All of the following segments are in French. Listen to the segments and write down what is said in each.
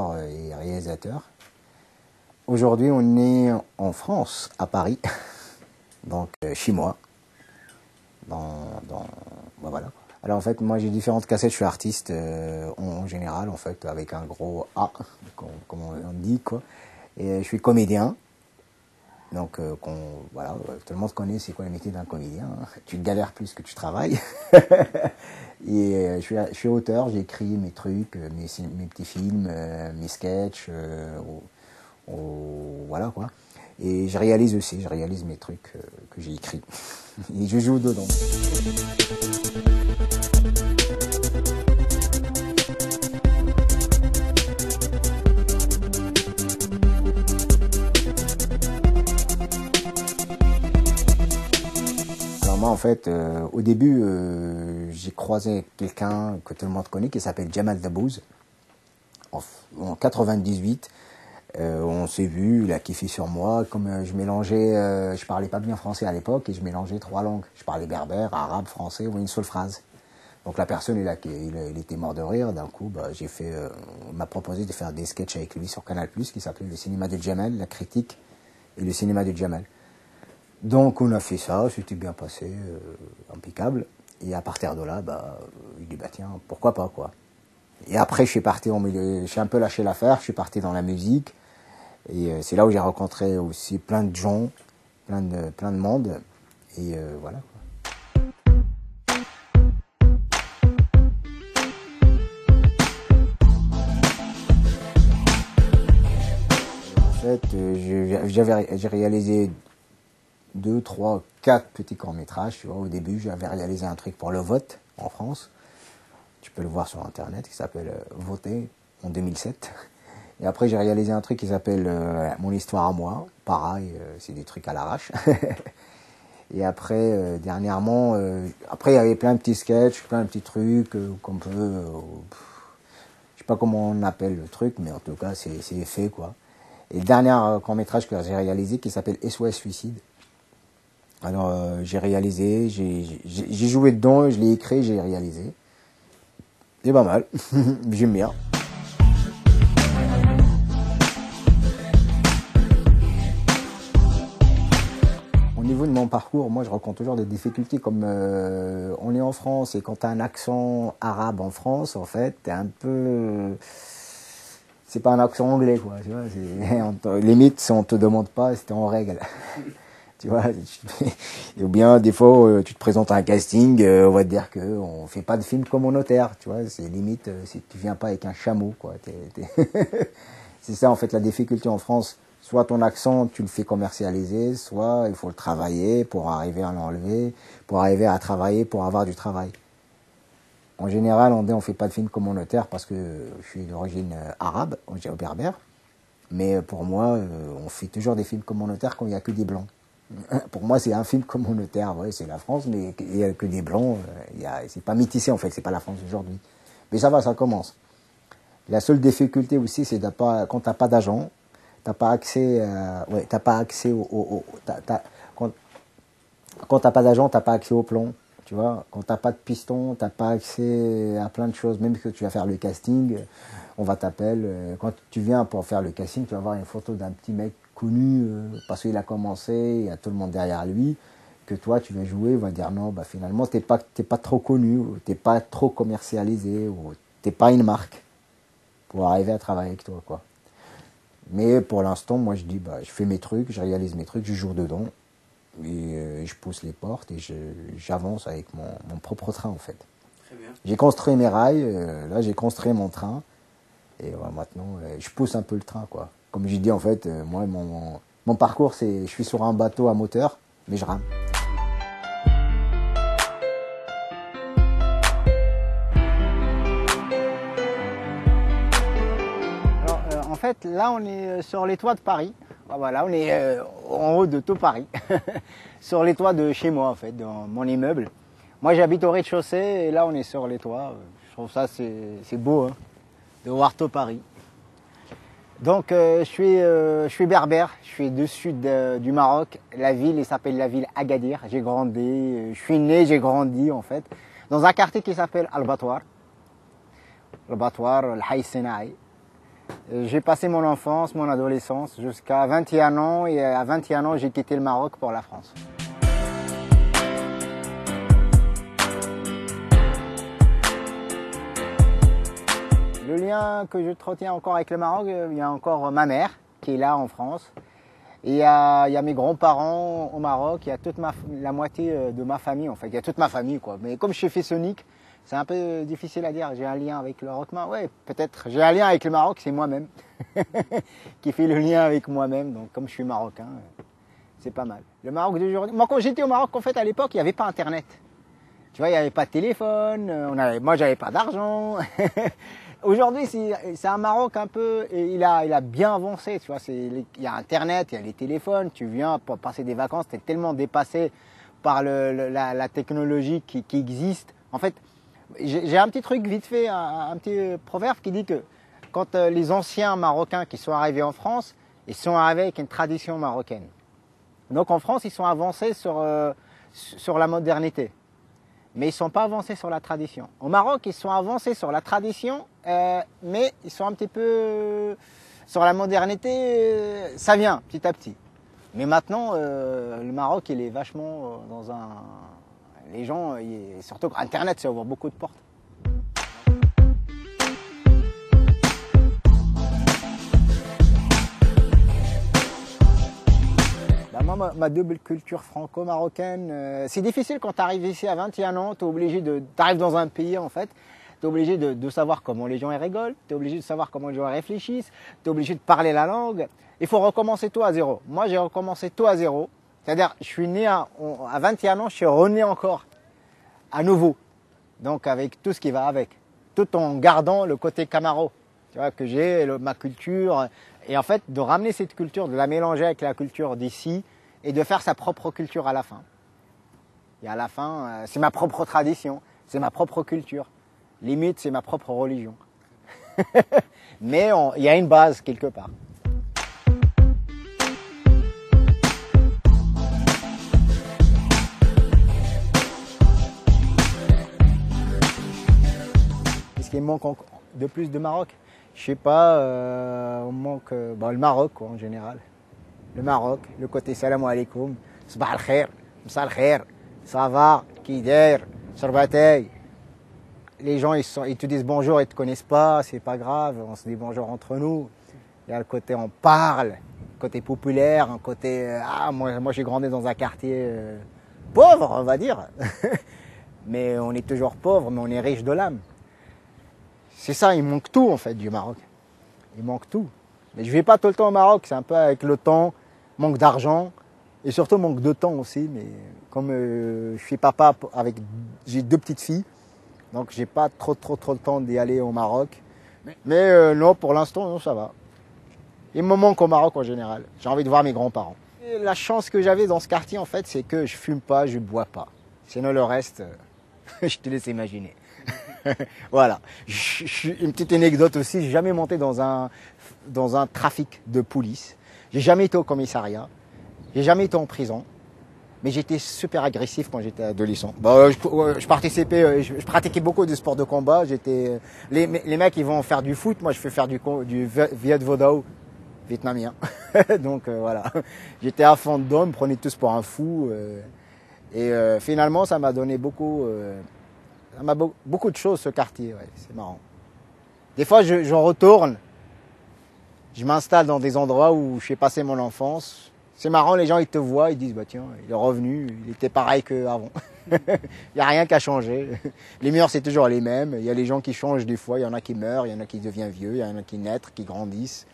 acteur et réalisateur. Aujourd'hui, on est en France, à Paris, donc chez moi. Voilà. Alors en fait, moi j'ai différentes casquettes, je suis artiste en général, en fait, avec un gros A, comme on dit, quoi. Et je suis comédien. Donc, voilà, tout le monde connaît c'est quoi le métier d'un comédien. Hein. Tu galères plus que tu travailles. Et je suis auteur, j'ai écrit mes trucs, mes petits films, mes sketchs, voilà quoi. Et je réalise mes trucs que j'ai écrits. Et je joue dedans. Moi, en fait, au début, j'ai croisé quelqu'un que tout le monde connaît qui s'appelle Jamal Debbouze. En 98, on s'est vu, il a kiffé sur moi. Comme je parlais pas bien français à l'époque et je mélangeais 3 langues. Je parlais berbère, arabe, français ou une seule phrase. Donc la personne, il était mort de rire. D'un coup, on m'a proposé de faire des sketchs avec lui sur Canal+, qui s'appelait Le cinéma de Jamal, la critique et le cinéma de Jamal. Donc on a fait ça, c'était bien passé, impeccable. Et à partir de là, il dit tiens, pourquoi pas quoi. Et après je suis parti j'ai un peu lâché l'affaire, je suis parti dans la musique. Et c'est là où j'ai rencontré aussi plein de gens, plein de monde. Et voilà quoi. En fait, j'ai réalisé 2, 3, 4 petits courts-métrages. Tu vois, au début, j'avais réalisé un truc pour le vote en France. Tu peux le voir sur Internet, qui s'appelle Voter en 2007. Et après, j'ai réalisé un truc qui s'appelle Mon histoire à moi. Pareil, c'est des trucs à l'arrache. Et après, dernièrement, après, il y avait plein de petits sketchs, plein de petits trucs qu'on peut... je sais pas comment on appelle le truc, mais en tout cas, c'est fait, quoi. Et le dernier court-métrage que j'ai réalisé, qui s'appelle SOS Suicide. Alors, j'ai réalisé, j'ai joué dedans, je l'ai écrit, j'ai réalisé. C'est pas mal, j'aime bien. Au niveau de mon parcours, moi je rencontre toujours des difficultés comme on est en France et quand tu as un accent arabe en France, en fait, t'es un peu... c'est pas un accent anglais, quoi, tu vois. Limite, si on te demande pas, c'était en règle. Tu vois, ou bien des fois tu te présentes à un casting, on va te dire que on fait pas de film communautaire, tu vois, c'est limite si tu viens pas avec un chameau, quoi. C'est ça en fait la difficulté en France. Soit ton accent tu le fais commercialiser, soit il faut le travailler pour arriver à l'enlever, pour arriver à travailler pour avoir du travail. En général, on fait pas de film communautaire parce que je suis d'origine arabe, berbère, mais pour moi, on fait toujours des films communautaires quand il y a que des blancs. Pour moi, c'est un film communautaire, ouais, c'est la France, mais il n'y a que des blancs, c'est pas métissé en fait, c'est pas la France d'aujourd'hui. Mais ça va, ça commence. La seule difficulté aussi, c'est quand t'as pas d'agent, t'as pas accès, quand t'as pas d'agent, t'as pas accès au plan, tu vois. Quand t'as pas de piston, t'as pas accès à plein de choses, même que tu vas faire le casting, on va t'appeler. Quand tu viens pour faire le casting, tu vas voir une photo d'un petit mec connu parce qu'il a commencé, il y a tout le monde derrière lui, que toi tu vas jouer, on va dire non, finalement t'es pas trop connu, t'es pas trop commercialisé, ou t'es pas une marque pour arriver à travailler avec toi, quoi. Mais pour l'instant, moi je dis, je fais mes trucs, je réalise mes trucs, je joue dedans, et je pousse les portes, et j'avance avec mon propre train, en fait. Très bien. J'ai construit mes rails, là j'ai construit mon train, et maintenant je pousse un peu le train, quoi. Comme j'ai dit, en fait, moi, mon parcours, je suis sur un bateau à moteur, mais je rame. Alors, en fait, là, on est sur les toits de Paris. Voilà, on est en haut de tout Paris. Sur les toits de chez moi, en fait, dans mon immeuble. Moi, j'habite au rez-de-chaussée, et là, on est sur les toits. Je trouve ça, c'est beau, hein, de voir tout Paris. Donc je suis berbère, je suis du sud du Maroc. La ville, elle s'appelle la ville Agadir. J'ai grandi, je suis né, j'ai grandi en fait, dans un quartier qui s'appelle Al-Batwar. Al-Batwar, Al-Hay Senaï. J'ai passé mon enfance, mon adolescence jusqu'à 21 ans et à 21 ans j'ai quitté le Maroc pour la France. Le lien que je retiens encore avec le Maroc, il y a encore ma mère qui est là en France. Et il y a mes grands-parents au Maroc, il y a la moitié de ma famille en fait, il y a toute ma famille quoi. Mais comme je suis fils unique, c'est un peu difficile à dire, j'ai un lien avec le Maroc. Ouais, peut-être, j'ai un lien avec le Maroc, c'est moi-même qui fait le lien avec moi-même. Donc comme je suis marocain, c'est pas mal. Le Maroc d'aujourd'hui, moi quand j'étais au Maroc en fait à l'époque, il n'y avait pas internet. Tu vois, il n'y avait pas de téléphone, moi j'avais pas d'argent. Aujourd'hui, c'est un Maroc un peu, et il a bien avancé, tu vois, il y a Internet, il y a les téléphones, tu viens pour passer des vacances, tu es tellement dépassé par la technologie qui existe. En fait, j'ai un petit truc vite fait, un petit proverbe qui dit que quand les anciens Marocains qui sont arrivés en France, ils sont arrivés avec une tradition marocaine. Donc en France, ils sont avancés sur la modernité. Mais ils ne sont pas avancés sur la tradition. Au Maroc, ils sont avancés sur la tradition, mais ils sont un petit peu sur la modernité, ça vient petit à petit. Mais maintenant, le Maroc, il est vachement dans un... Les gens, surtout Internet, ça ouvre beaucoup de portes. Moi, ma double culture franco-marocaine, c'est difficile quand tu arrives ici à 21 ans, tu arrives dans un pays en fait, tu es obligé de savoir comment les gens y rigolent, tu es obligé de savoir comment les gens réfléchissent, tu es obligé de parler la langue, il faut recommencer tout à zéro. Moi j'ai recommencé tout à zéro, c'est-à-dire je suis né à 21 ans, je suis rené encore à nouveau, donc avec tout ce qui va avec, tout en gardant le côté camaro, tu vois, que j'ai, ma culture, et en fait de ramener cette culture, de la mélanger avec la culture d'ici, et de faire sa propre culture à la fin. Et à la fin, c'est ma propre tradition, c'est ma propre culture. Limite, c'est ma propre religion. Mais il y a une base quelque part. Qu'est-ce qui me manque de plus de Maroc? Je sais pas, on manque le Maroc quoi, en général. Le Maroc, le côté salam alaikum, sabah al-khair, msa al-khair, ça va, kider, sarbatay. Les gens ils te disent bonjour, ils te connaissent pas, c'est pas grave, on se dit bonjour entre nous. Il y a le côté on parle, côté populaire, un côté moi j'ai grandi dans un quartier pauvre, on va dire. Mais on est toujours pauvre, mais on est riche de l'âme. C'est ça, il manque tout en fait du Maroc. Il manque tout. Mais je vais pas tout le temps au Maroc, c'est un peu avec le temps. Manque d'argent et surtout manque de temps aussi. Mais comme je suis papa j'ai 2 petites filles, donc j'ai pas trop le temps d'y aller au Maroc. Mais non, pour l'instant, non, ça va. Il me manque au Maroc en général. J'ai envie de voir mes grands-parents. Et la chance que j'avais dans ce quartier, en fait, c'est que je fume pas, je bois pas. Sinon, le reste, je te laisse imaginer. Voilà. Une petite anecdote aussi, j'ai jamais monté dans un trafic de police. J'ai jamais été au commissariat, j'ai jamais été en prison, mais j'étais super agressif quand j'étais adolescent. Je participais, je pratiquais beaucoup de sports de combat. Les mecs ils vont faire du foot, moi je fais faire du Viet Vo Dao vietnamien. Donc voilà, j'étais à fond dedans, ils me prenaient tous pour un fou. Finalement ça m'a donné beaucoup de choses ce quartier, ouais, c'est marrant. Des fois j'en retourne. Je m'installe dans des endroits où j'ai passé mon enfance. C'est marrant, les gens ils te voient, ils disent bah tiens, il est revenu, il était pareil qu'avant. Il n'y a rien qu'à changer. Les murs c'est toujours les mêmes. Il y a les gens qui changent des fois, il y en a qui meurent, il y en a qui deviennent vieux, il y en a qui naissent, qui grandissent.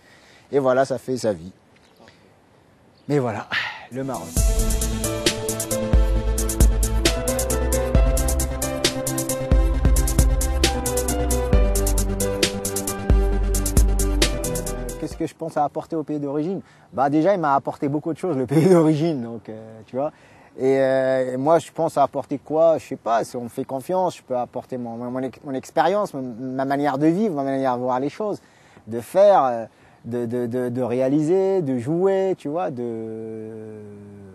Et voilà, ça fait sa vie. Mais voilà, le Maroc. Qu'est-ce que je pense à apporter au pays d'origine? Déjà, il m'a apporté beaucoup de choses, le pays d'origine, donc tu vois. Et moi, je pense à apporter quoi? Je sais pas, si on me fait confiance, je peux apporter mon expérience, ma manière de vivre, ma manière de voir les choses, de faire, de réaliser, de jouer, tu vois.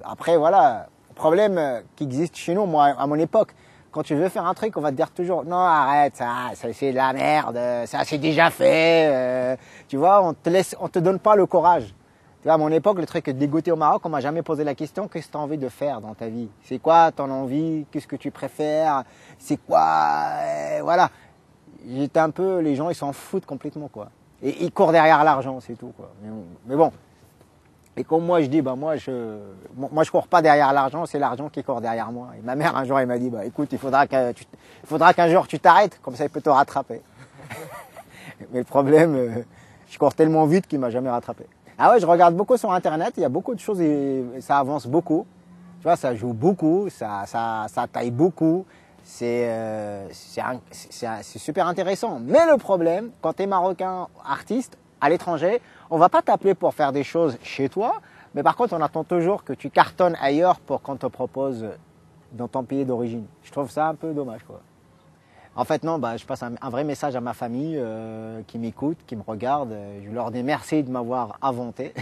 Après, voilà, le problème qui existe chez nous, moi, à mon époque, quand tu veux faire un truc, on va te dire toujours non, arrête, ça c'est de la merde, ça c'est déjà fait. Tu vois, on te donne pas le courage. Tu vois, à mon époque, le truc dégoûté au Maroc, on m'a jamais posé la question qu'est-ce que tu as envie de faire dans ta vie? C'est quoi ton envie? Qu'est-ce que tu préfères? C'est quoi voilà. J'étais un peu, les gens ils s'en foutent complètement quoi. Et ils courent derrière l'argent, c'est tout quoi. Mais bon. Et comme moi je dis, moi je cours pas derrière l'argent, c'est l'argent qui court derrière moi. Et ma mère un jour elle m'a dit, écoute, il faudra qu'un jour tu t'arrêtes, comme ça il peut te rattraper. Mais le problème, je cours tellement vite qu'il m'a jamais rattrapé. Ah ouais, je regarde beaucoup sur internet, il y a beaucoup de choses et ça avance beaucoup. Tu vois, ça joue beaucoup, ça taille beaucoup. C'est super intéressant. Mais le problème, quand tu es marocain artiste à l'étranger, on va pas t'appeler pour faire des choses chez toi, mais par contre on attend toujours que tu cartonnes ailleurs pour qu'on te propose dans ton pays d'origine. Je trouve ça un peu dommage quoi. En fait non, je passe un vrai message à ma famille qui m'écoute, qui me regarde. Je leur dis merci de m'avoir inventé,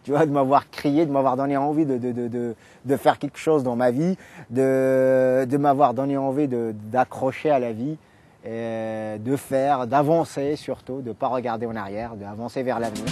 tu vois, de m'avoir crié, de m'avoir donné envie de faire quelque chose dans ma vie, de m'avoir donné envie d'accrocher à la vie, d'avancer surtout, de ne pas regarder en arrière, d'avancer vers l'avenir.